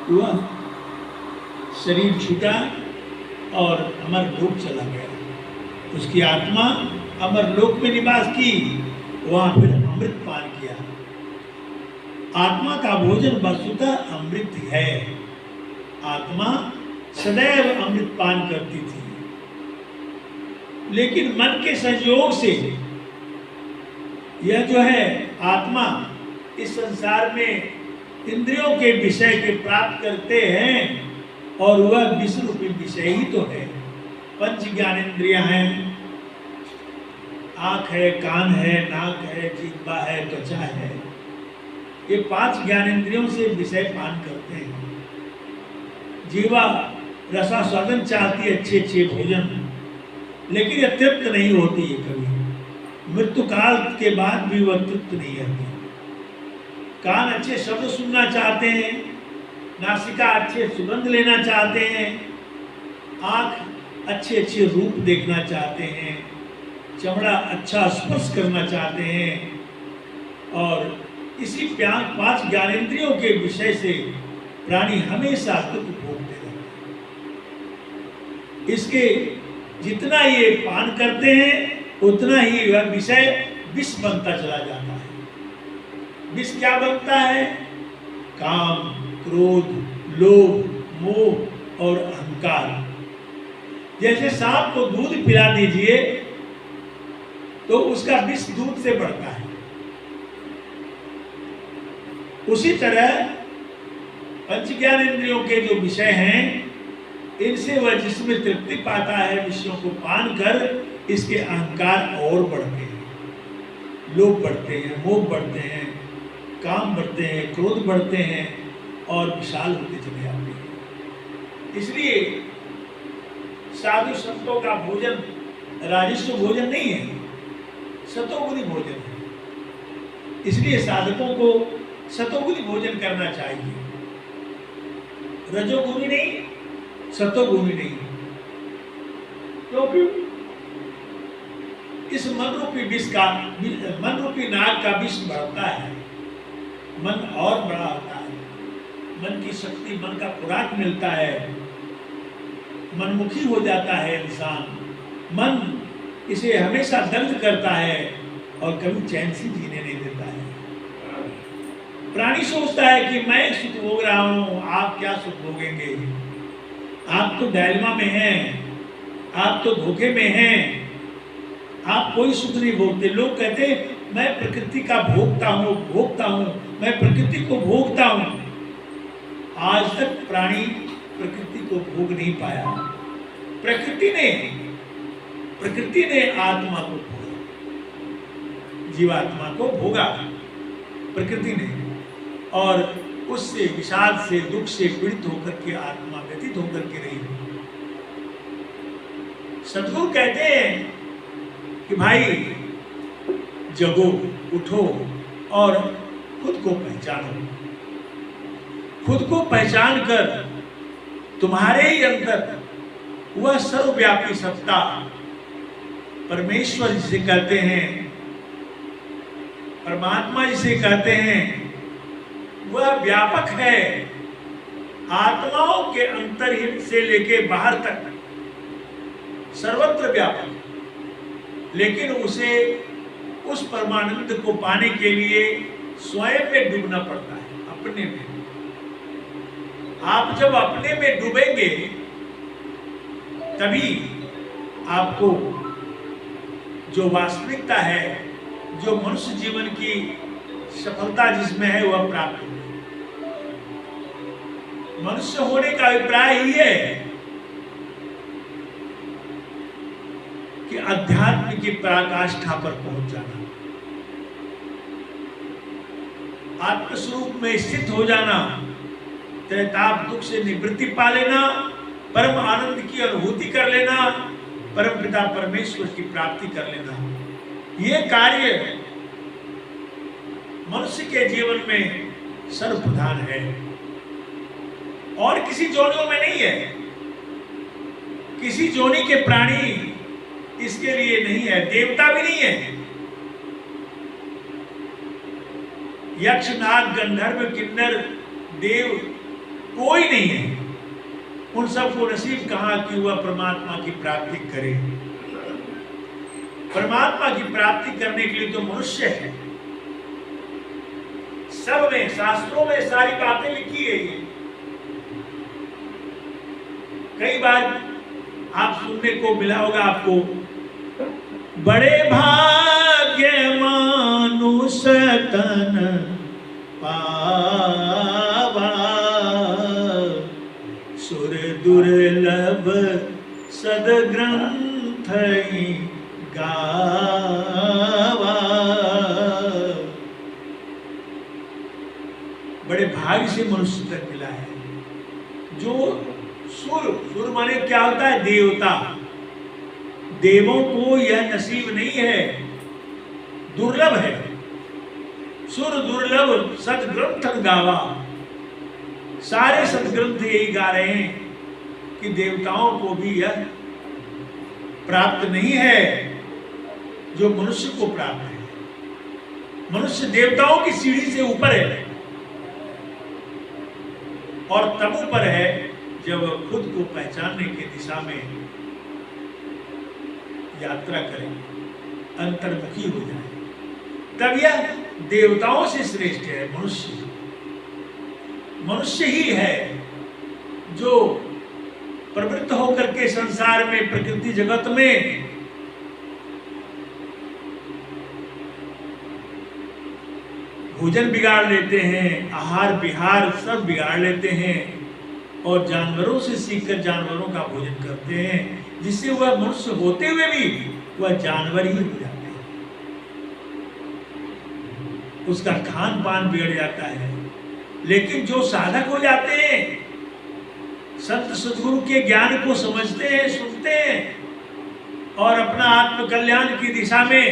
हुआ, शरीर छूटा और अमर लोक चला गया। उसकी आत्मा अमर लोक में निवास की, वहां फिर अमृत पान किया। आत्मा का भोजन वस्तुतः अमृत है। आत्मा सदैव अमृत पान करती थी, लेकिन मन के संयोग से यह जो है आत्मा इस संसार में इंद्रियों के विषय के प्राप्त करते हैं, और वह विश्व रूपी विषय ही तो है। पंच ज्ञानेंद्रियां हैं, आंख है, कान है, नाक है, जिह्वा है, त्वचा है। ये 5 ज्ञानेंद्रियों से विषय पान करते हैं। जीवा रसास्वादन चाहती है, अच्छे अच्छे भोजन, लेकिन यह तृप्त नहीं होती है कभी। मृत्यु काल के बाद भी वह तृप्त नहीं होती। कान अच्छे शब्द सुनना चाहते हैं, नासिका अच्छे सुगंध लेना चाहते हैं, आँख अच्छे अच्छे रूप देखना चाहते हैं, चमड़ा अच्छा स्पर्श करना चाहते हैं, और इसी 5 ज्ञानेंद्रियों के विषय से प्राणी हमेशा दुख भोगते रहते हैं। इसके जितना ये पान करते हैं उतना ही वह विषय विष बनता चला जाता है। विष क्या बनता है? काम, क्रोध, लोभ, मोह और अहंकार। जैसे सांप को दूध पिला दीजिए तो उसका विष दूध से बढ़ता है, उसी तरह पंच ज्ञानेंद्रियों के जो विषय हैं, इनसे वह जिसमें तृप्ति पाता है विषयों को पान कर, इसके अहंकार और बढ़ते हैं, लोभ बढ़ते हैं, मोह बढ़ते हैं, काम बढ़ते हैं, क्रोध बढ़ते हैं और विशाल होते चले जाते हैं। इसलिए साधु संतों का भोजन राजस्व भोजन नहीं है, सतोगुणी भोजन है। इसलिए साधकों को सतोगुणी भोजन करना चाहिए, रजोगुणी नहीं, सतोगुणी नहीं। क्योंकि इस मन रूपी विष का, मन रूपी नाग का विष बढ़ता है, मन और बड़ा होता है, मन की शक्ति, मन का खुराक मिलता है, मनमुखी हो जाता है इंसान। मन इसे हमेशा दर्द करता है और कभी चैन से जीने नहीं देता है। प्राणी सोचता है कि मैं सुख भोग रहा हूं, आप क्या सुख भोगेंगे? आप तो डायलमा में हैं, आप तो धोखे में हैं, आप कोई सुख नहीं भोगते। लोग कहते हैं मैं प्रकृति का भोगता हूं, मैं प्रकृति को भोगता हूं। आज तक प्राणी प्रकृति को भोग नहीं पाया। प्रकृति ने आत्मा को भोगा, जीवात्मा को भोगा प्रकृति ने, और उससे विषाद से, दुख से पीड़ित होकर के आत्मा व्यतीत होकर के रही। सद्गुरु कहते हैं कि भाई जगो, उठो और खुद को पहचानो। खुद को पहचान कर तुम्हारे ही अंदर वह सर्वव्यापी सत्ता परमेश्वर जिसे कहते हैं, परमात्मा जिसे कहते हैं, वह व्यापक है। आत्माओं के अंतर्हित से लेके बाहर तक सर्वत्र व्यापक। लेकिन उसे उस परमानंद को पाने के लिए स्वयं में डूबना पड़ता है, अपने में। आप जब अपने में डूबेंगे तभी आपको जो वास्तविकता है, जो मनुष्य जीवन की सफलता जिसमें है, वह प्राप्त होगी। मनुष्य होने का अभिप्राय ही है कि अध्यात्म की पराकाष्ठा पर पहुंच जाना, आत्मस्वरूप में स्थित हो जाना, त्रैताप दुख से निवृत्ति पा लेना, परम आनंद की अनुभूति कर लेना, परम पिता परमेश्वर की प्राप्ति कर लेना। ये कार्य मनुष्य के जीवन में सर्वप्रधान है और किसी जोनियों में नहीं है। किसी जोनी के प्राणी इसके लिए नहीं है, देवता भी नहीं है। यक्ष, नाग, गंधर्व, किन्नर, देव कोई नहीं है। उन सबको नसीब कहाँ कि वह परमात्मा की प्राप्ति करे। परमात्मा की प्राप्ति करने के लिए तो मनुष्य है। सब में, शास्त्रों में सारी बातें लिखी है। ये कई बार आप सुनने को मिला होगा आपको, बड़े भाग्य मानुष तन पावा, सुर दुर्लभ सदग्रंथ गावा। बड़े भाग्य से मनुष्य तक मिला है। जो सुर माने क्या होता है? देवता। देवों को यह नसीब नहीं है, दुर्लभ है। सुर दुर्लभ सदग्रंथ गावा। सारे सदग्रंथ यही गा रहे हैं कि देवताओं को भी यह प्राप्त नहीं है जो मनुष्य को प्राप्त है। मनुष्य देवताओं की सीढ़ी से ऊपर है और तब ऊपर है जब खुद को पहचानने की दिशा में यात्रा करें, अंतर्मुखी हो जाए, तब यह देवताओं से श्रेष्ठ है। मनुष्य ही है जो प्रवृत्त होकर के संसार में, प्रकृति जगत में भोजन बिगाड़ लेते हैं, आहार विहार सब बिगाड़ लेते हैं और जानवरों से सीखकर जानवरों का भोजन करते हैं, जिससे वह मनुष्य होते हुए भी वह जानवर ही हो जाते हैं। उसका खान पान बिगड़ जाता है। लेकिन जो साधक हो जाते हैं, संत सद्गुरु के ज्ञान को समझते हैं, सुनते हैं और अपना आत्म कल्याण की दिशा में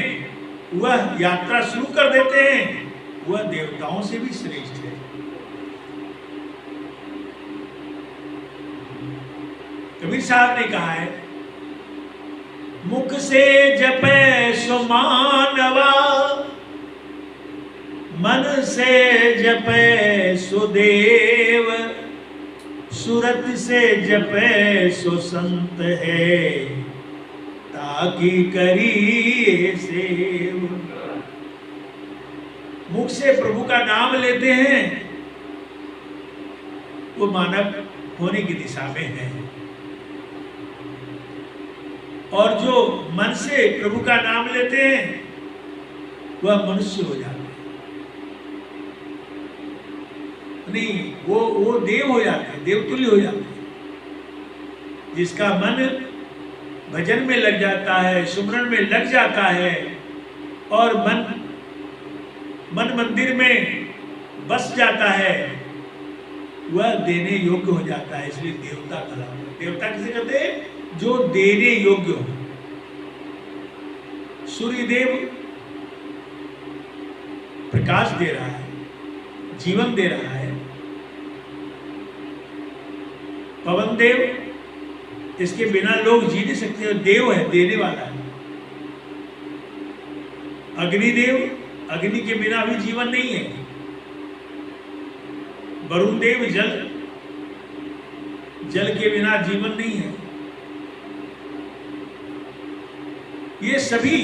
वह यात्रा शुरू कर देते हैं, वह देवताओं से भी श्रेष्ठ है। कबीर साहब ने कहा है, मुख से जपे सो मानवा, मन से जपे सो देव, सूरत से जपे सो संत है, ताकि करिए सेव। मुख से प्रभु का नाम लेते हैं, वो मानव होने की दिशा में है, और जो मन से प्रभु का नाम लेते हैं वह मनुष्य हो जाते हैं। नहीं, वो देव हो जाते हैं, देवतुल्य हो जाते हैं। जिसका मन भजन में लग जाता है, सुमरन में लग जाता है और मन मंदिर में बस जाता है, वह देने योग्य हो जाता है। इसलिए देवता कहलाता है। देवता किसे कहते हैं? जो देने योग्य हो। सूर्यदेव प्रकाश दे रहा है, जीवन दे रहा है। पवन देव, इसके बिना लोग जी नहीं सकते, देव है, देने वाला है। अग्निदेव, अग्नि के बिना भी जीवन नहीं है। वरुण देव, जल, जल के बिना जीवन नहीं है। ये सभी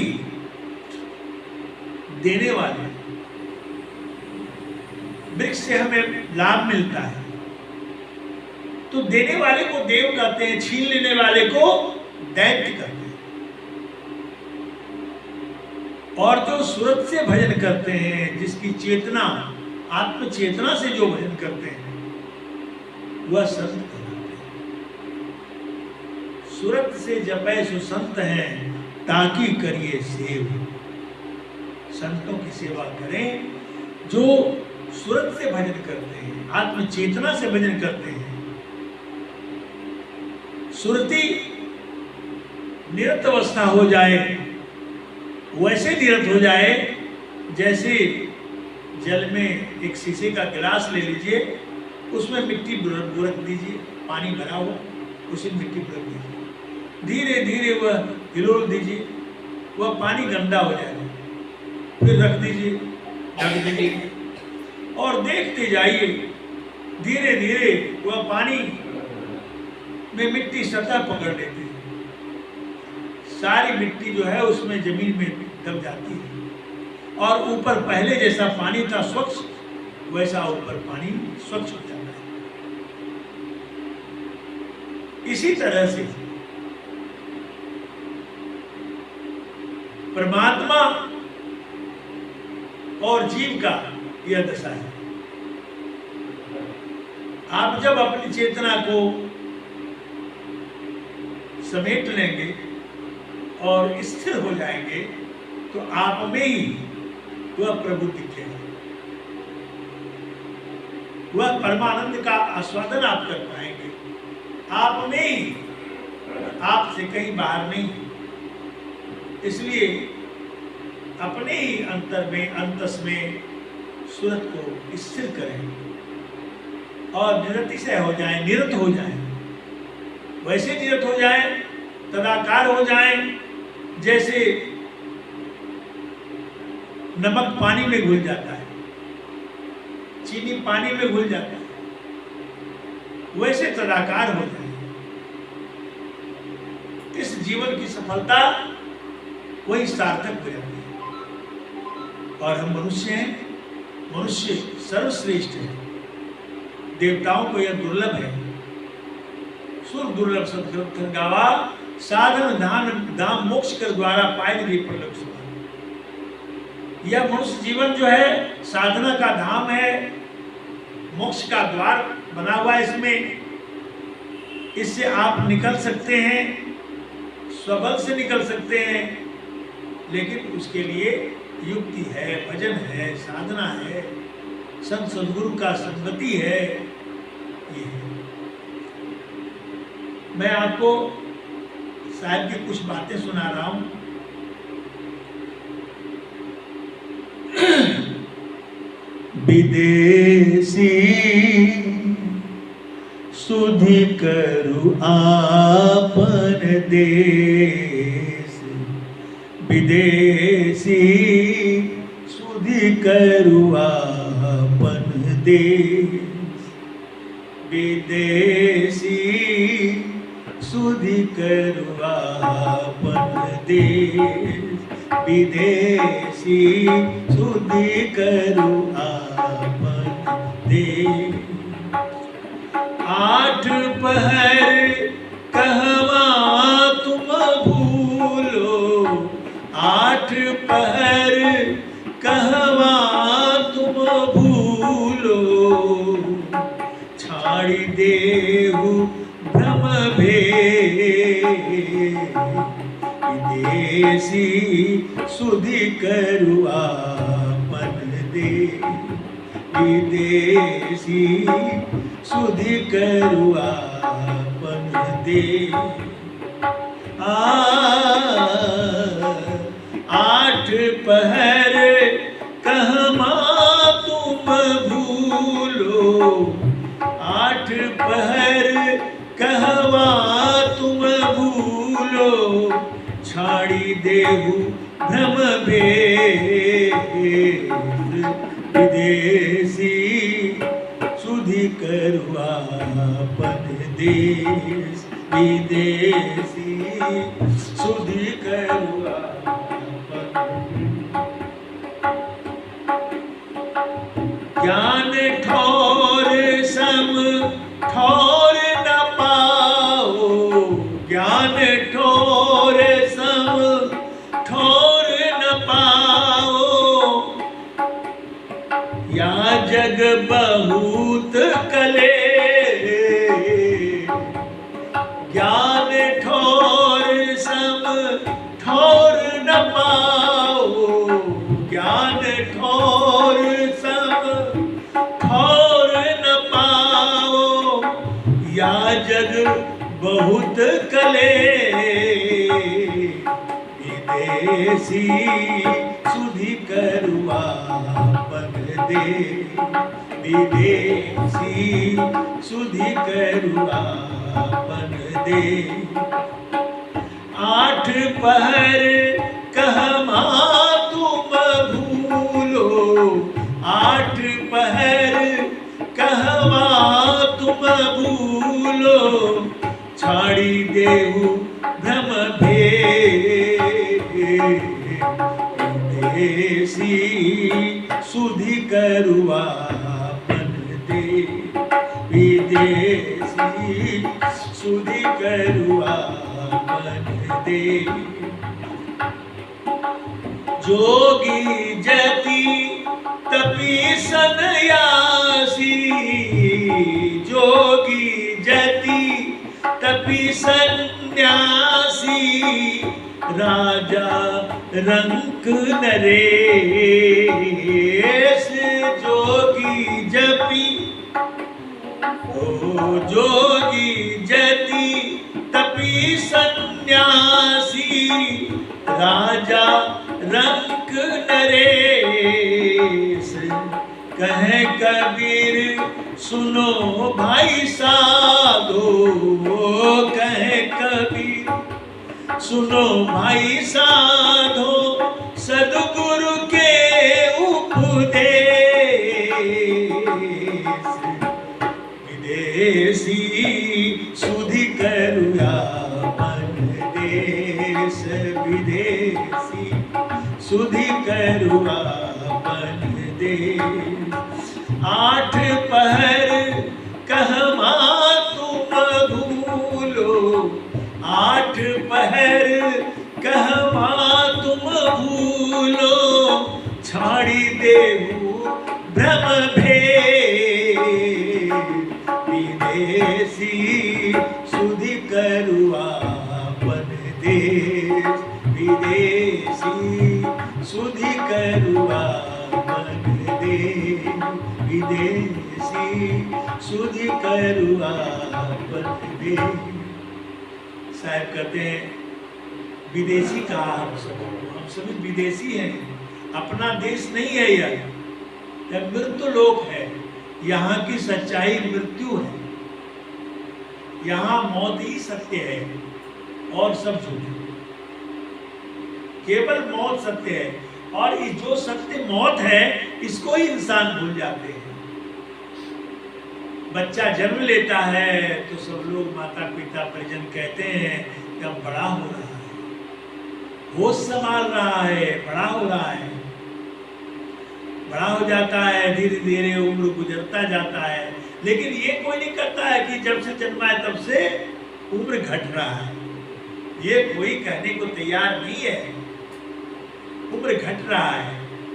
देने वाले। वृक्ष से हमें लाभ मिलता है, तो देने वाले को देव कहते हैं, छीन लेने वाले को दैत्य कहते हैं। और जो सूरत से भजन करते हैं, जिसकी चेतना, आत्म चेतना से जो भजन करते हैं, वह संत कहलाते हैं। सूरत से जपै सो संत हैं, ताकि करिए सेव। संतों की सेवा करें जो सूरत से भजन करते हैं, आत्म चेतना से भजन करते हैं। सुरति निरत अवस्था हो जाए, वैसे निरत हो जाए जैसे जल में एक शीशे का गिलास ले लीजिए, उसमें मिट्टी बुरक दीजिए, पानी भरा हुआ, उसे मिट्टी बुरक दीजिए, धीरे धीरे वह हिलोल दीजिए, वह पानी गंदा हो जाएगा, फिर रख दीजिए, ढक दीजिए और देखते जाइए धीरे धीरे वह पानी में मिट्टी सतह पकड़ लेती है, सारी मिट्टी जो है उसमें जमीन में दब जाती है और ऊपर पहले जैसा पानी था स्वच्छ, वैसा ऊपर पानी स्वच्छ हो जाता है। इसी तरह से परमात्मा और जीव का यह दशा है। आप जब अपनी चेतना को समेट लेंगे और स्थिर हो जाएंगे तो आप में ही वह प्रभु दिखेगा, वह परमानंद का आस्वादन आप कर पाएंगे, आप में ही, आपसे कहीं बाहर नहीं। इसलिए अपने ही अंतर में, अंतस में सूरत को स्थिर करें और निरतिशय हो जाए, निरत हो जाए। वैसे निरत हो जाए, तदाकार हो जाए जैसे नमक पानी में घुल जाता है, चीनी पानी में घुल जाता है, वैसे तदाकार हो जाए। इस जीवन की सफलता वही सार्थक हो जाती है। और हम मनुष्य हैं, मनुष्य सर्वश्रेष्ठ है। देवताओं को यह दुर्लभ है। सुर दुर्लभ सत्कृत गावा, साधन दाम मोक्ष कर द्वारा पाए गई प्रलभ सुना। यह मनुष्य जीवन जो है साधना का धाम है, मोक्ष का द्वार बना हुआ है इसमें। इससे आप निकल सकते हैं, स्वबल से निकल सकते हैं, लेकिन उसके लिए युक्ति है, भजन है, साधना है, संत सद्गुरु का संगति है। ये मैं आपको साहब की कुछ बातें सुना रहा हूं। विदेशी सुधि करु आपन देश, विदेशी सुधि करु आपन देश, विदेशी सुधि करु आपन देश, विदेशी सुधि करु आपन देश। आठ पहर कहवा तुम भूलो, आठ पहर कहवा तुम भूलो, छाड़ी देहु भ्रम भेद, विदेशी सुधि करु आपन देश, विदेशी सुधि करु आपन देश। आठ पहर कहमा तुम भूलो, आठ पहर कहवा तुम भूलो, छाड़ी देहु भ्रम भेद, विदेशी सुधि करु आपन देश, विदेशी सुधि करु आपन। ज्ञान ठोर सम ठोर न पाओ, ज्ञान ठोर सम ठोर न पाओ, या जग बहुत कले, ज्ञान ठोर सम ठोर न पाओ, ज्ञान ठोर सम ठोर न पाओ, या जग बहुत कले, विदेशी सुधि करु आपन देश, विदेशी सुधि करु आपन देश। आठ पहर कहमा तुम भूलो, आठ पहर कहवा तुम भूलो, छाड़ी देहु भ्रम भेसी, सुधि करुआपन दे, विदेशी सुधि करुआपन दे। जोगी जति तपी सन्यासी, जोगी जति तपी सन्यासी, राजा रंक नरेश। जोगी जपी ओ जोगी जति तपी सन्यासी, राजा रंक नरेश। कहे कबीर सुनो भाई साधो, कहे कबीर सुनो भाई साधो, सद्गुरु के उपदेश। विदेशी सुधि करुआपन देश, विदेशी सुधि करुआपन देश। आठ पहर कहमा तुम भूलो, आठ पहर कहमा तुम भूलो, छाड़ी देहु भ्रम भेद। विदेशी सुधि करुआपन देश, विदेशी सुधि करुआपन देश, विदेशी सुधि करुआपन देश। साहब कहते हैं विदेशी कहा हम सभी विदेशी हैं, अपना देश नहीं है यह मृत्यु लोक है। यहाँ की सच्चाई मृत्यु है, यहाँ मौत ही सत्य है और सब झूठ। केवल मौत सत्य है, और इस जो सत्य मौत है इसको ही इंसान भूल जाते हैं। बच्चा जन्म लेता है तो सब लोग माता पिता परिजन कहते हैं कि अब बड़ा हो रहा है, होश संभाल रहा है, बड़ा हो रहा है। बड़ा हो जाता है, धीरे धीरे उम्र गुजरता जाता है, लेकिन ये कोई नहीं करता है कि जब से जन्मा है तब से उम्र घट रहा है। ये कोई कहने को तैयार नहीं है। उम्र घट रहा है,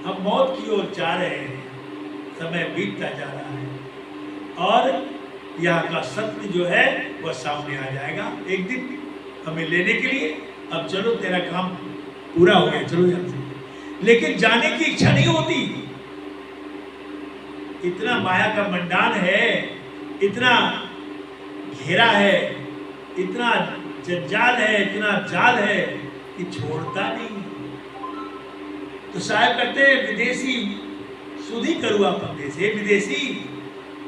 हम मौत की ओर जा रहे हैं, समय बीतता जा रहा है और यहाँ का सत्य जो है वह सामने आ जाएगा एक दिन हमें लेने के लिए। अब चलो तेरा काम पूरा हो गया, चलो यहाँ से। लेकिन जाने की इच्छा नहीं होती। इतना माया का मंडान है, इतना घेरा है, इतना जंजाल है, इतना जाल है कि छोड़ता नहीं। तो साहब कहते हैं विदेशी सुधि करुआपन देश। हे विदेशी,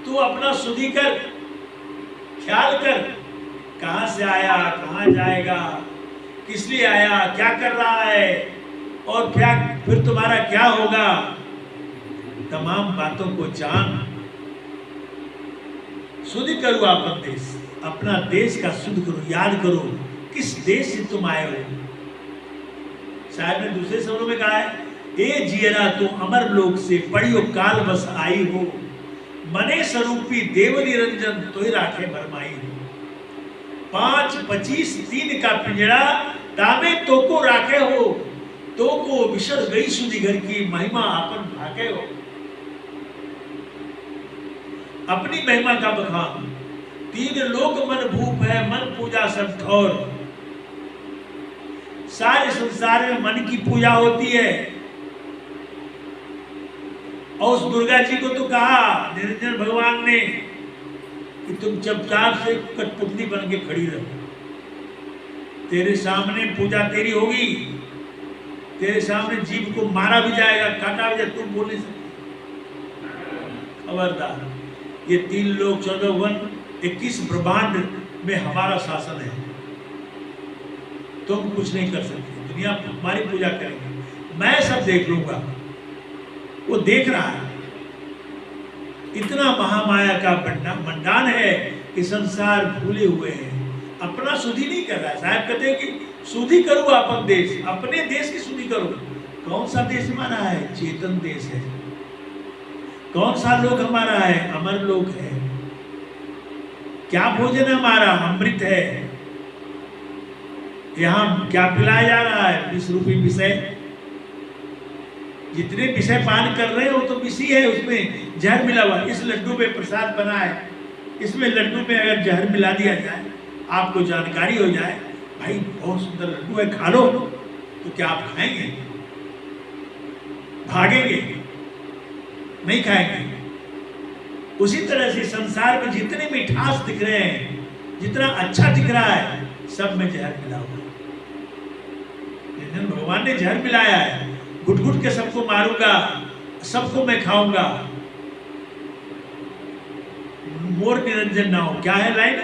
तू अपना सुधि कर, ख्याल कर, कहाँ से आया, कहाँ जाएगा, किस लिए आया, क्या कर रहा है और क्या फिर तुम्हारा क्या होगा। तमाम बातों को जान, शुद्ध करो आपन देश, अपना देश का शुद्ध करो, याद करो किस देश से तुम आए हो। शायद ने दूसरे शब्दों में कहा है, ए जियरा तुम अमर लोक से पढ़ियो काल बस आई हो, मने स्वरूपी देव निरंजन तो ही राखे भरमाई हो। 5-25 तीन का पिंजरा दामे तो को राखे हो, तो को विसर गई सुधी घर की महिमा आपन भागे हो। अपनी महिमा का बखान, 3 लोक मन भूप है, मन पूजा सब ठौर। सारे संसार में मन की पूजा होती है। और उस दुर्गा जी को तो कहा निरंजन भगवान ने कि तुम चुपचाप से कठपुतली बन के खड़ी रहो, तेरे सामने पूजा तेरी होगी, तेरे सामने जीव को मारा भी जाएगा, काटा भी जाएगा, तुम बोल नहीं सकते। खबरदार, ये 3 लोक 14 वन 21 ब्रह्मांड में हमारा शासन है। तुम कुछ नहीं कर सकते, दुनिया तुम्हारी पूजा करेगी, मैं सब देख लूंगा। वो देख रहा है, इतना महामाया का मंडान है कि संसार भूले हुए हैं, अपना शुद्धि नहीं कर रहा है। साहब कहते हैं कि शुद्धि करो अपन देश, अपने देश की शुद्धि करो। कौन सा देश हमारा है? चेतन देश है। कौन सा लोक हमारा है? अमर लोक है। क्या भोजन हमारा? अमृत है। यहाँ क्या पिलाया जा रहा है? विष रूपी विषय। जितने विषय पान कर रहे हैं वो तो विषी है, उसमें जहर मिला हुआ। इस लड्डू में प्रसाद बना है, इसमें लड्डू में अगर जहर मिला दिया जाए, आपको जानकारी हो जाए भाई बहुत सुंदर लड्डू है, खा लो, तो क्या आप खाएंगे? भागेंगे? नहीं खाएंगे। उसी तरह से संसार में जितने मिठास दिख रहे हैं, जितना अच्छा दिख रहा है, सब में जहर मिला हुआ है। भगवान ने जहर मिलाया है। घुट घुट के सबको मारूंगा, सबको मैं खाऊंगा। मोर निरंजन ना हो। क्या है लाइन?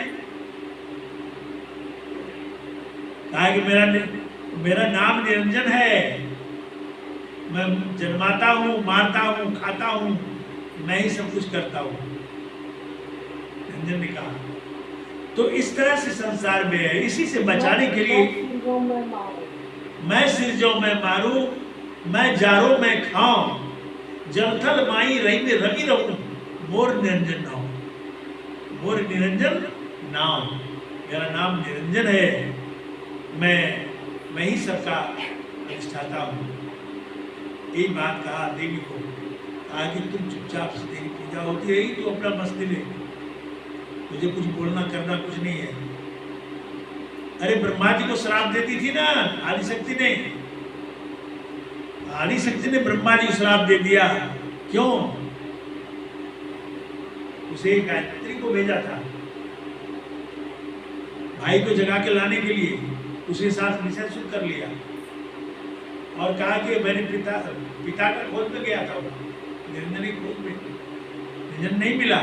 कहा कि मेरा नाम निरंजन है, मैं जन्माता हूं, मारता हूं, खाता हूं, मैं ही सब कुछ करता हूं। निरंजन ने कहा। तो इस तरह से संसार में है। इसी से बचाने के लिए मैं सिरजों में मारूं, मैं जारो में खाऊं, जलथल माई रही में रवि रहूं, मोर निरंजन नाम। मोर निरंजन नाम, मेरा नाम निरंजन है। मैं ही सबका अधिष्ठाता हूं। यही बात कहा देवी को। कहा कि तुम चुपचाप से, तेरी पूजा होती रहेगी, तो अपना मस्ती ले, तुझे कुछ बोलना करना कुछ नहीं है। अरे ब्रह्मा जी को श्राप देती थी ना आदिशक्ति ने। आदिशक्ति ने ब्रह्मा जी को श्राप दे दिया। क्यों? उसे गायत्री को भेजा था भाई को जगा के लाने के लिए। उसके साथ निषेध शुरू कर लिया और कहा कि मैंने पिता का खोज में गया था, निरंजन की खोज में, निरंजन नहीं मिला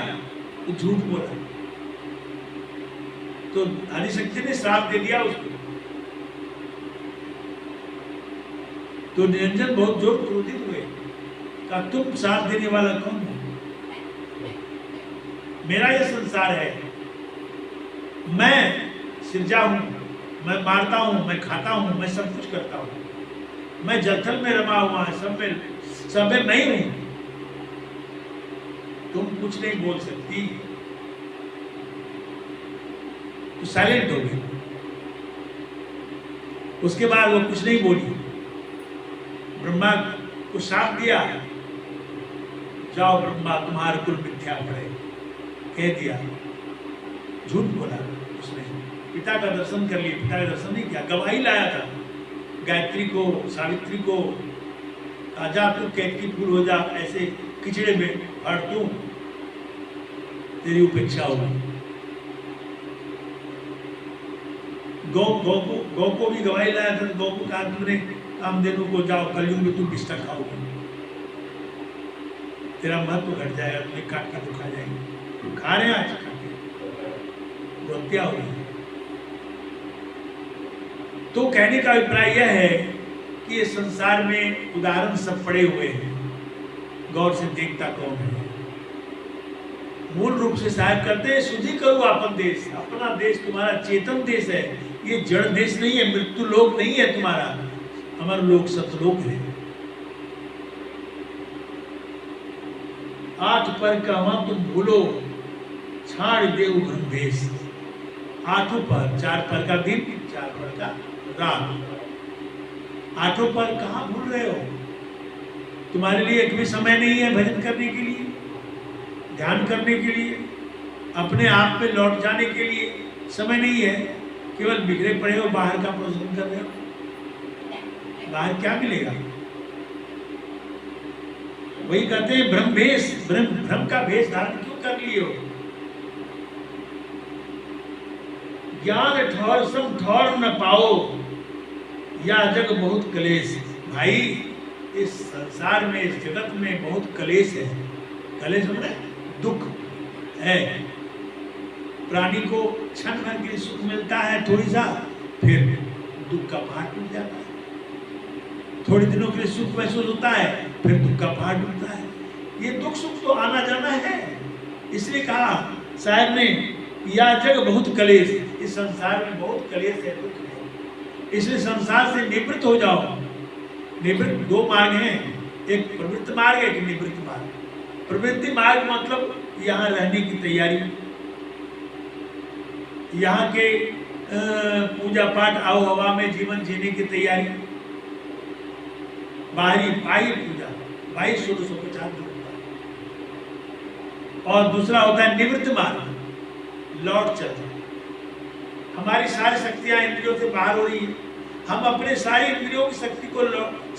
तो झूठ बोला। तो आदिशक्ति ने श्राप दे दिया उसको। तो निरंजन बहुत जोर क्रोधित हुए। कहा तुम श्राप देने वाला कौन हो? मेरा यह संसार है, मैं सिरजा हूं, मैं मारता हूं, मैं खाता हूं, मैं सब कुछ करता हूं, मैं जलथल में रमा हुआ है, सब में नहीं हूं। तुम कुछ नहीं बोल सकती। तो साइलेंट हो गई। उसके बाद वो कुछ नहीं बोली। ब्रह्मा को श्राप दिया, जाओ ब्रह्मा तुम्हारा कुल मिथ्या पड़े, कह दिया। झूठ बोला उसने। पिता का दर्शन कर लिया, पिता का दर्शन नहीं किया, गवाही लाया था गायत्री को, सावित्री को। आजा तू कैद की फूल हो जा, ऐसे खिचड़े में फाड़ दूं, तेरी उपेक्षा होगी। गौ को भी गवाही लाया था। गौ को कहा तुमने कामधेनु को, जाओ कलयुग में तुम बिस्तर खाओगे, तेरा महत्व घट जाएगा, तुम्हें काट के तो खा जाएंगे। खा रहे हैं आज खाते, हत्या हो रही है। तो कहने का अभिप्राय यह है कि ये संसार में उदाहरण सब पड़े हुए हैं, गौर से देखता कौन है। मूल रूप से साहब करते हैं शुद्धि करो अपन देश। अपना देश तुम्हारा चेतन देश है, ये जड़ देश नहीं है, मृत्यु लोक नहीं है तुम्हारा, अमर लोक सतलोक है। 8 पर का वहां तुम भूलो, छाड़ देव ब्रह्मेश। 8 पर, 4 पर का दिन, 4 पर का रात। 8 पर कहाँ भूल रहे हो? तुम्हारे लिए एक भी समय नहीं है भजन करने के लिए, ध्यान करने के लिए, अपने आप में लौट जाने के लिए समय नहीं है। केवल बिगड़े पड़े हो, बाहर का प्रदर्शन कर रहे हो। बाहर क्या मिलेगा? वही कहते हैं ब्रह्मेश, भ्रम का भेष धारण क्यों कर लिए हो? ज्ञान ठौर सम ठौर न पाओ, या जग बहुत कलेश। भाई इस संसार में, इस जगत में बहुत कलेश है। कलेश मतलब दुख है। प्राणी को क्षण भर के सुख मिलता है थोड़ी सा, फिर दुख का पहाड़ टूट जाता है। थोड़े दिनों के लिए सुख महसूस होता है, फिर दुख का पहाड़ टूटता है। ये दुख सुख तो आना जाना है। इसलिए कहा साहब ने, या जग बहुत कलेश, इस संसार में बहुत कलेश है, दुख है, इसलिए संसार से निवृत्त हो जाओ। निवृत्त दो मार्ग हैं, एक प्रवृत्त मार्ग, एक निवृत्त मार्ग। प्रवृत्ति मार्ग मतलब यहाँ रहने की तैयारी, यहाँ के पूजा पाठ आओ हवा में जीवन जीने की तैयारी, बाहरी बाह्य पूजा, बाह्य षोडशोपचार जो होता है। और दूसरा होता है निवृत्त मार्ग, लौट चलना। हमारी सारी शक्तियां इंद्रियों से बाहर हो रही है, हम अपने सारी इंद्रियों की शक्ति को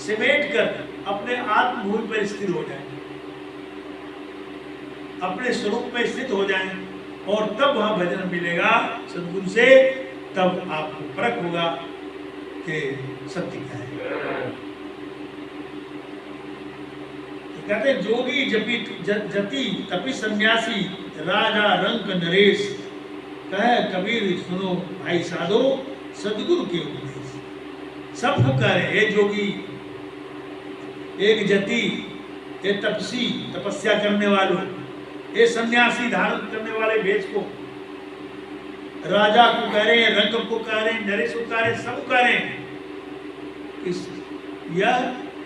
समेट कर अपने आत्मभूमि पर स्थिर हो जाएं, अपने स्वरूप में स्थित हो जाएं, और तब वहां भजन मिलेगा सदगुरु से, तब आपको परख होगा कि सत्य क्या है। तो कहते हैं जोगी जपी जति तपी सन्यासी राजा रंक नरेश, कहे कबीर सुनो भाई साधो सदगुरु के उपदेश। सब पुकारे, हे जोगी, एक जति, ये तपसी तपस्या करने वालों, ये सन्यासी धारण करने वाले भेष को, राजा को कह रहे हैं, रंग को कह रहे हैं, नरेश को कह रहे हैं, सब कह रहे हैं। इस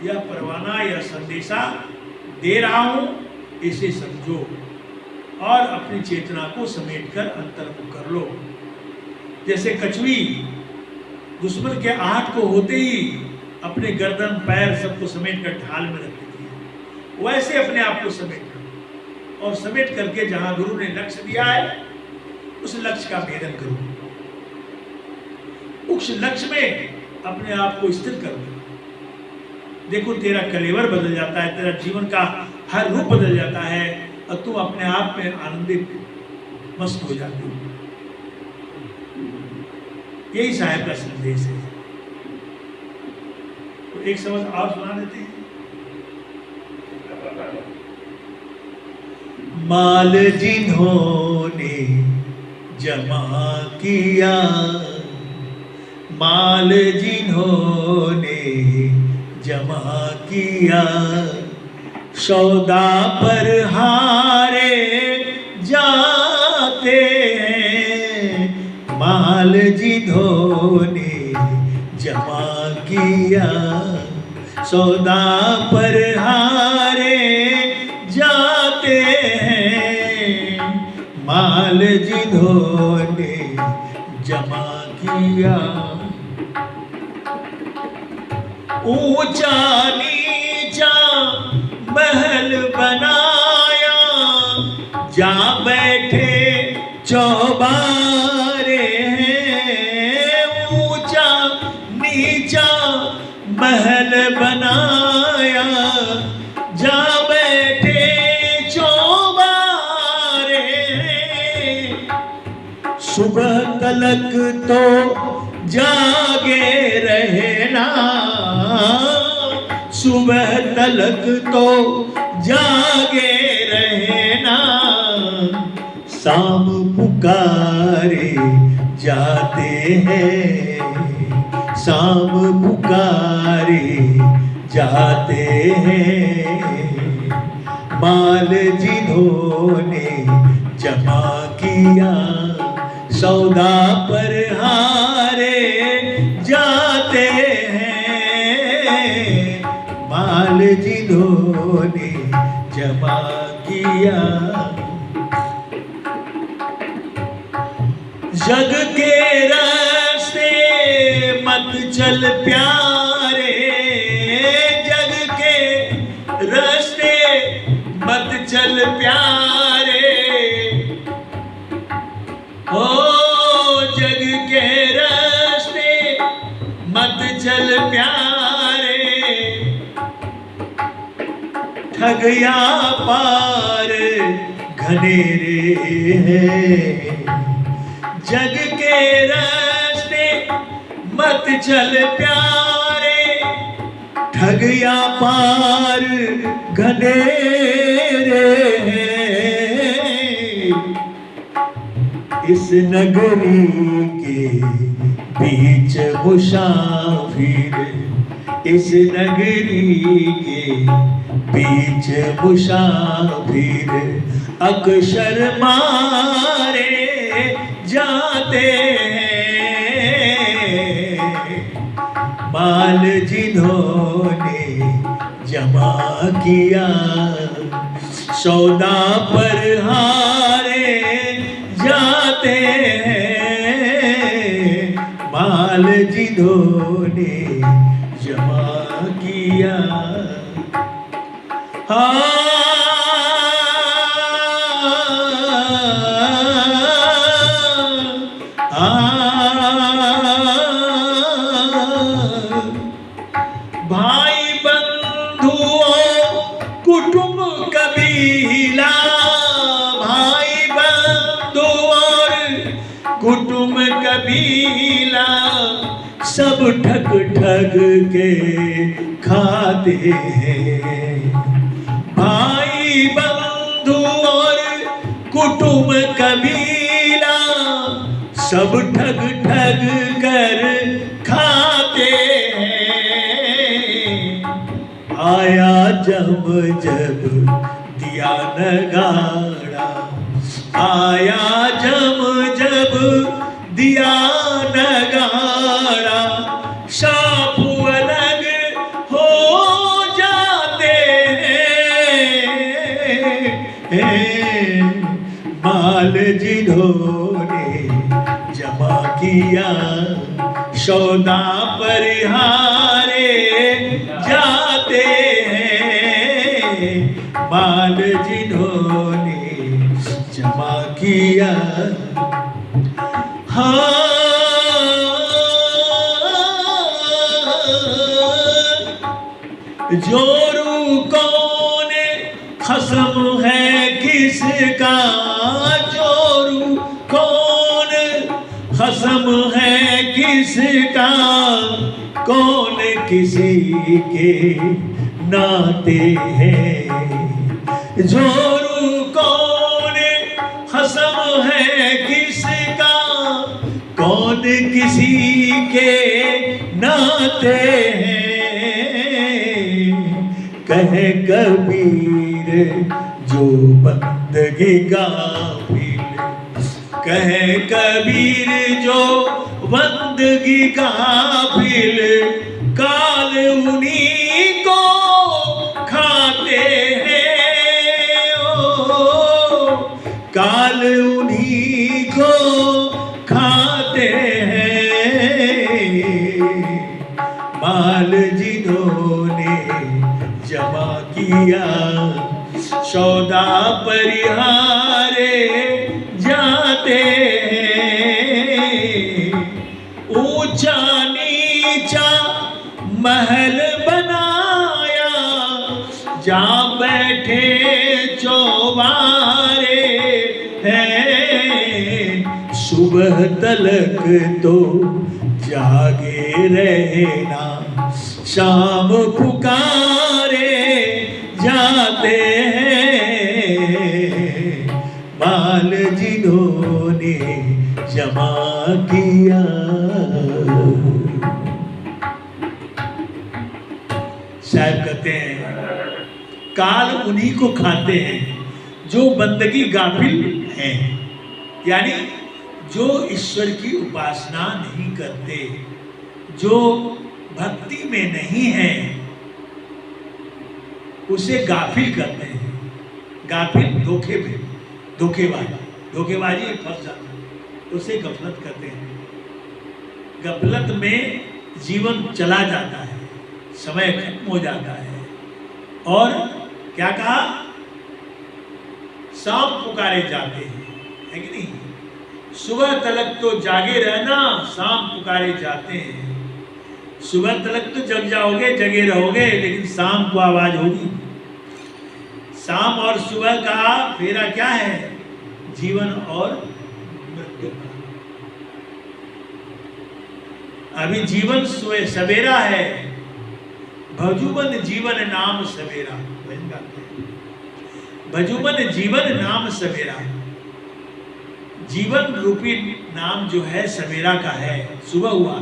यह परवाना, यह संदेशा दे रहा हूं, इसे समझो और अपनी चेतना को समेटकर अंतर्मुख कर लो। जैसे कछुई दुश्मन के आहट को होते ही अपने गर्दन पैर सबको समेट कर ढाल में रख देती है, वैसे अपने आप को समेट करो और समेट करके जहां गुरु ने लक्ष्य दिया है उस लक्ष्य का भेदन करो, उस लक्ष्य में अपने आप को स्थिर कर दो। देखो तेरा कलेवर बदल जाता है, तेरा जीवन का हर रूप बदल जाता है और तुम अपने आप में आनंदित मस्त हो जाते हो। यही साहब का संदेश है। तो एक समझ और सुना देते हैं। माल जिन्होंने जमा किया, माल जिन्होंने जमा किया, सौदा पर हारे जाते हैं। माल जिन्होंने जमा किया, सौदा पर हारे जाते हैं। माल जिन्होंने जमा किया, ऊंचा नीचा महल बनाया, जा बैठे चौबारे हैं। ऊंचा नीचा महल बनाया, जा बैठे चौबारे हैं। सुबह तलक तो जागे रहना, सुबह तलक तो जागे रहना। शाम पुकारे जाते हैं, शाम पुकारे जाते हैं। माल जिन्होंने जमा किया, सौदा पर हारे जाते हैं। माल जिन्होंने जमा किया, जग के रास्ते मत चल प्यारे, जग के रास्ते मत चल प्यारे। ओ जग के रास्ते मत चल प्यारे, ठगया पार घनेरे हैं। जग के रास्ते मत चल प्यारे, ठगया पार घनेरे हैं। इस नगरी के बीच मुसाफिर, इस नगरी के बीच मुसाफिर अक्सर मारे जाते हैं। माल जिन्होंने जमा किया सौदा पर हारे जाते हैं। माल जिन्होंने जमा किया भाई बंधुओं कुटुंब कबीला, भाई बंधु और कुटुंब कबीला सब ठग ठग के खाते हैं। भाई बंधु और कुटुंब कबीला सब ठग ठग कर खाते हैं। आया जब जब दिया नगाड़ा, आया जब जब दिया नगाड़ा, साफ अलग हो जाते हैं। माल जिन्होंने जमा किया सौदा पर हारे जाते हैं। माल जिन्होंने जमा किया जोरू कौन खसम है किसका, जोरू कौन खसम है किसका, कौन किसी के नाते हैं। जोरू कौन खसम है किसका, कौन किसी के नाते हैं। कहे कबीर जो बंदगी गाफिल, कहे कबीर जो बंदगी गाफिल, काल उन्हीं को खाते हैं। ओ काल उन्हीं को खाते हैं। माल जिन्होंने जमा किया सौदा परिहारे जाते हैं। ऊंचा नीचा महल बनाया, जा बैठे चौबारे हैं। सुबह तलक तो जागे रहना, शाम पुकारे जाते हैं। माल जिन्होंने जमा किया। शायद कहते हैं काल उन्हीं को खाते हैं जो बंदगी गाफिल हैं, यानी जो ईश्वर की उपासना नहीं करते, जो भक्ति में नहीं है, उसे गाफिल करते हैं। गाफिल धोखे में, धोखेबाजी फंस जाता है, उसे गफलत कहते हैं। गफलत में जीवन चला जाता है, समय खत्म हो जाता है। और क्या कहा, शाम पुकारे जाते हैं, है कि नहीं। सुबह तलक तो जागे रहना, शाम पुकारे जाते हैं। सुबह तलक तो जग जाओगे, जगे रहोगे, लेकिन शाम को आवाज होगी। शाम और सुबह का फेरा क्या है, जीवन और मृत्यु का। अभी जीवन सवेरा है, भजुबन जीवन नाम सवेरा, भजुबन जीवन नाम सवेरा। जीवन रूपी नाम जो है सवेरा का है। सुबह हुआ,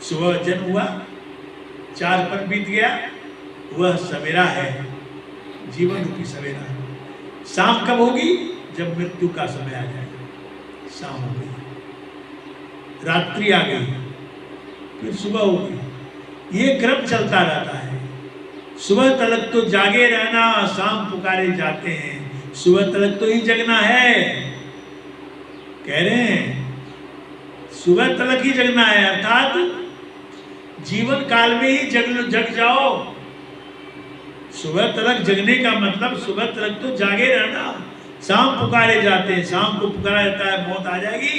सुबह जन्म हुआ, 4 पन बीत गया, वह सवेरा है, जीवन रूपी सवेरा। शाम कब होगी? जब मृत्यु का समय आ जाएगा, शाम हो गई, रात्रि आ गई, फिर सुबह हो गई। ये क्रम चलता रहता है। सुबह तलक तो जागे रहना, शाम पुकारे जाते हैं। सुबह तलक तो ही जगना है, कह रहे हैं सुबह तलक ही जगना है, अर्थात जीवन काल में ही जग जाओ। सुबह तलक जगने का मतलब सुबह तलक तो जागे रहना, शाम पुकारे जाते हैं। शाम को पुकारा जाता है, मौत आ जाएगी,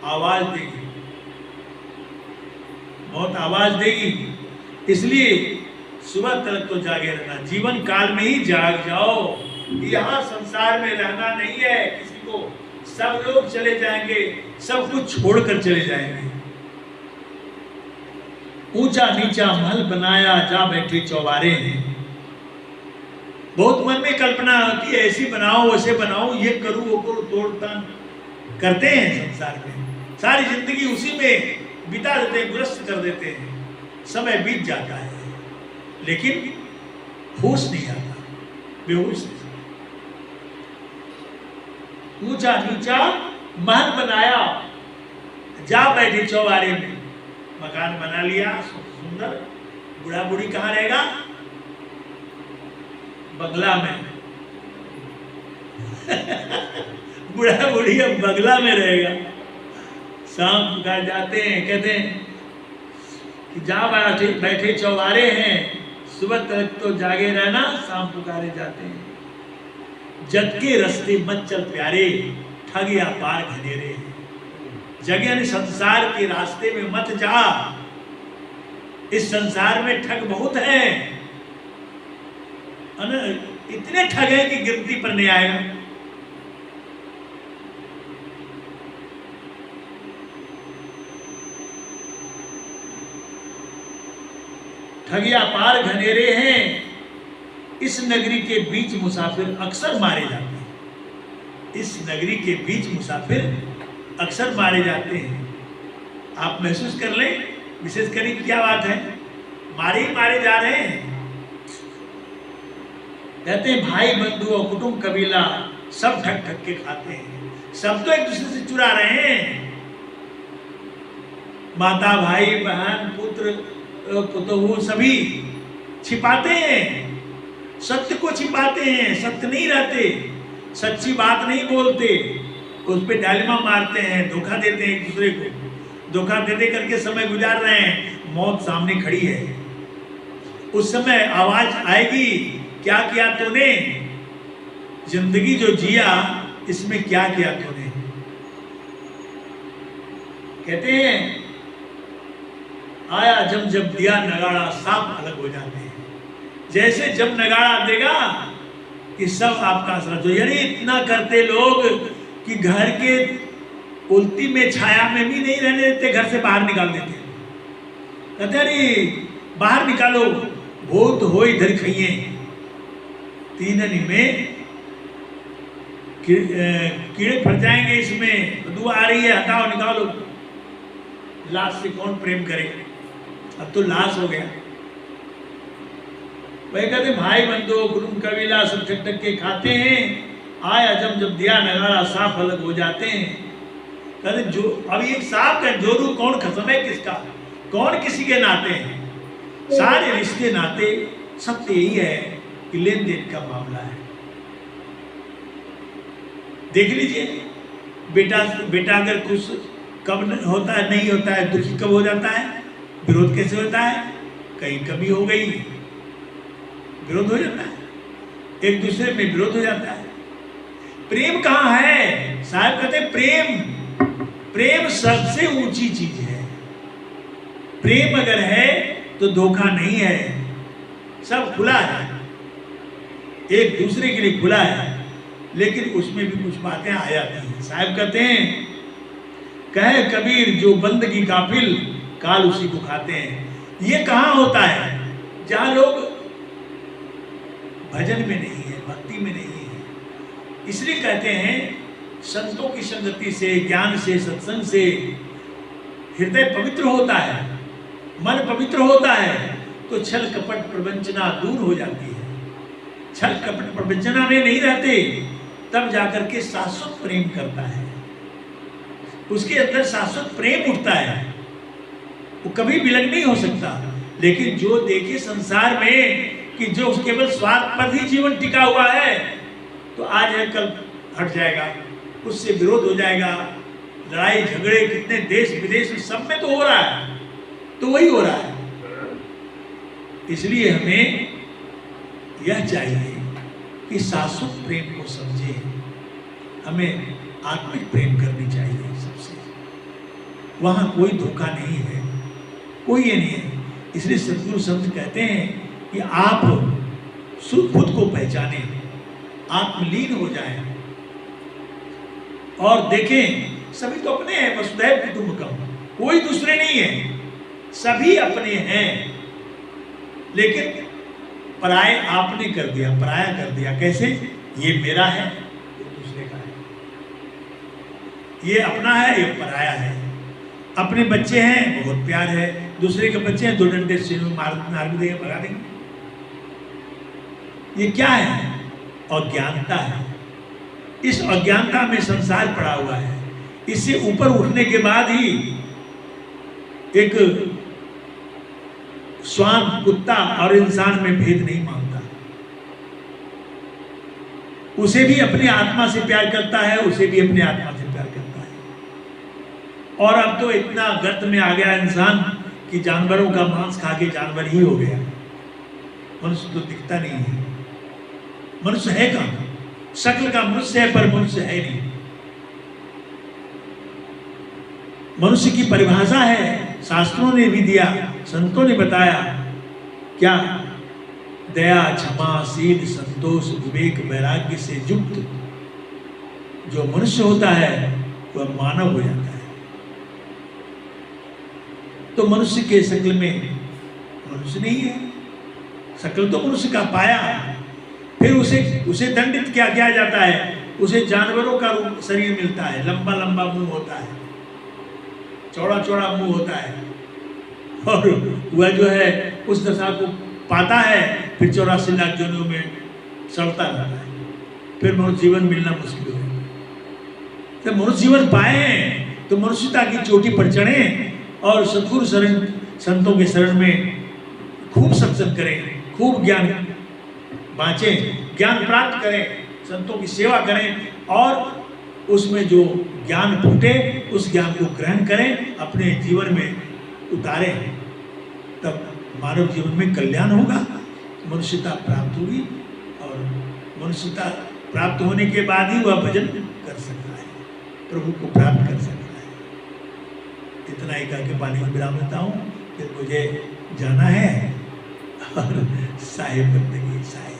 आवाज देगी, मौत आवाज देगी। इसलिए सुबह तलक तो जागे रहना, जीवन काल में ही जाग जाओ। यहाँ संसार में रहना नहीं है किसी को, सब लोग चले जाएंगे, सब कुछ छोड़कर चले जाएंगे। ऊंचा नीचा महल बनाया, जा बैठे चौबारे हैं। बहुत मन में कल्पना होती है, ऐसी बनाओ वैसे बनाओ, ये करूं वो करूं, तोड़ तान करते हैं संसार में। सारी जिंदगी उसी में बिता देते हैं, ग्रस्त कर देते हैं, समय बीत जाता है, लेकिन होश नहीं आता, बेहोश। ऊंचा नीचा महल बनाया, जा बैठे चौबारे में। मकान बना लिया सुंदर, बूढ़ा बूढ़ी कहाँ रहेगा? बंगला में। बूढ़ा बूढ़ी अब बंगला में रहेगा। शाम पुकार जाते हैं, कहते हैं कि जा बैठे चौबारे हैं, सुबह तक तो जागे रहना, शाम पुकारे जाते हैं। जग के रास्ते मत चल प्यारे, ठग या पार घनेरे। जग यानी संसार के रास्ते में मत जा, इस संसार में ठग बहुत है, इतने ठग है कि गिनती पर नहीं आएगा। ठगिया पार घनेरे हैं, इस नगरी के बीच मुसाफिर अक्सर मारे जाते हैं। इस नगरी के बीच मुसाफिर अक्सर मारे जाते हैं। आप महसूस कर लें, विशेष करी क्या बात है, मारे ही मारे जा रहे हैं। कहते हैं भाई बंधु और कुटुंब कबीला सब ठग ठग के खाते हैं, सब तो एक दूसरे से चुरा रहे हैं। माता भाई बहन पुत्र पुतहु सभी छिपाते हैं, सत्य को छिपाते हैं, सत्य नहीं रहते, सच्ची बात नहीं बोलते, उस पर डालिमा मारते हैं, धोखा देते हैं एक दूसरे को, धोखा दे करके समय गुजार रहे हैं। मौत सामने खड़ी है, उस समय आवाज आएगी, क्या किया तूने, जिंदगी जो जिया इसमें क्या किया तूने। कहते हैं आया जब जब दिया नगाड़ा, साफ अलग हो जाते हैं। जैसे जब नगाड़ा देगा कि सब आपका असर जो, यानी इतना करते लोग कि घर के उल्टी में छाया में भी नहीं रहने देते, घर से बाहर निकाल देते। कहते अरे बाहर निकालो, भूत हो इधर खाइए, तीननी में कीड़े फट जाएंगे, इसमें बदबू आ रही है, हटाओ निकालो। लाश से कौन प्रेम करे, अब तो लाश हो गया। वही कहते भाई बंधु कुटुंब कबीला सब ठग ठग के खाते हैं, आया जब जब दिया नगाड़ा साफ अलग हो जाते हैं। कहते जो अब एक साफ है, जोरू कौन खत्म है किसका, कौन किसी के नाते हैं, सारे रिश्ते नाते सत्य यही है कि लेन देन का मामला है। देख लीजिए बेटा अगर खुश कब होता है, नहीं होता है, दुखी कब हो जाता है, विरोध कैसे होता है, कहीं कमी हो गई विरोध हो जाता है, एक दूसरे में विरोध हो जाता है। प्रेम कहाँ है? साहब कहते प्रेम सबसे ऊंची चीज है। प्रेम अगर है तो धोखा नहीं है, सब खुला है, एक दूसरे के लिए खुला है, लेकिन उसमें भी कुछ बातें आ जाती हैं। साहब कहते हैं कहे कबीर जो बंदगी काफिल काल उसी को खाते हैं। ये कहाँ होता है? जहाँ लोग भजन में नहीं है, भक्ति में नहीं है। इसलिए कहते हैं संतों की संगति से, ज्ञान से, सत्संग से हृदय पवित्र होता है, मन पवित्र होता है, तो छल कपट प्रवंचना दूर हो जाती है। छल कपट प्रवंचना में नहीं रहते, तब जाकर के शाश्वत प्रेम करता है, उसके अंदर शाश्वत प्रेम उठता है, वो कभी विलग नहीं हो सकता। लेकिन जो देखे संसार में कि जो केवल स्वार्थ पर ही जीवन टिका हुआ है, तो आज है कल हट जाएगा, उससे विरोध हो जाएगा, लड़ाई झगड़े कितने देश विदेश में सब में तो हो रहा है, तो वही हो रहा है। इसलिए हमें यह चाहिए कि शाश्वत प्रेम को समझे, हमें आत्मिक प्रेम करनी चाहिए सबसे, वहां कोई धोखा नहीं है, कोई ये नहीं है। इसलिए सद्गुरु संत कहते हैं कि आप खुद को पहचाने, आत्मलीन हो जाएं और देखें सभी तो अपने हैं, वसुधैव कुटुंबकम, कोई दूसरे नहीं है, सभी अपने हैं, लेकिन पराये आपने कर दिया, पराया कर दिया। कैसे? ये मेरा है, ये दूसरे का है, ये अपना है, ये पराया है। अपने बच्चे हैं, बहुत प्यार है, दूसरे के बच्चे हैं, 2 डंडे से मार भी देंगे, भगा देंगे। ये क्या है? अज्ञानता है। इस अज्ञानता में संसार पड़ा हुआ है। इससे ऊपर उठने के बाद ही एक श्वान, कुत्ता और इंसान में भेद नहीं मानता, उसे भी अपनी आत्मा से प्यार करता है, उसे भी अपनी आत्मा से प्यार करता है। और अब तो इतना गर्त में आ गया इंसान कि जानवरों का मांस खा के जानवर ही हो गया, मनुष्य तो दिखता नहीं है। मनुष्य है कहां? शक्ल का मनुष्य है पर मनुष्य है नहीं। मनुष्य की परिभाषा है, शास्त्रों ने भी दिया, संतों ने बताया, क्या? दया, क्षमा, शील, संतोष, विवेक, वैराग्य से युक्त जो मनुष्य होता है वह मानव हो जाता है। तो मनुष्य के शक्ल में मनुष्य नहीं है, शक्ल तो मनुष्य का पाया, फिर उसे दंडित क्या किया जाता है? उसे जानवरों का शरीर मिलता है, लंबा लंबा मुंह होता है, चौड़ा चौड़ा मुंह होता है, और वह जो है उस दशा को पाता है, फिर 84 लाख जन्मों में सड़ता रहता है, फिर मनुष्य जीवन मिलना मुश्किल हो जाता है। तो मनुष्य जीवन पाए तो मनुष्यता की चोटी पर चढ़े और सद्गुरु शरण, संतों के शरण में खूब सत्संग करें, खूब ज्ञान बांचें, ज्ञान प्राप्त करें, संतों की सेवा करें, और उसमें जो ज्ञान फूटे उस ज्ञान को ग्रहण करें, अपने जीवन में उतारें, तब मानव जीवन में कल्याण होगा, मनुष्यता प्राप्त होगी, और मनुष्यता प्राप्त होने के बाद ही वह भजन कर सकता है, प्रभु को प्राप्त कर सकता है। इतना ही करके पानी में विराम लेता हूँ, फिर मुझे जाना है और साहिब बंदगी साहिब।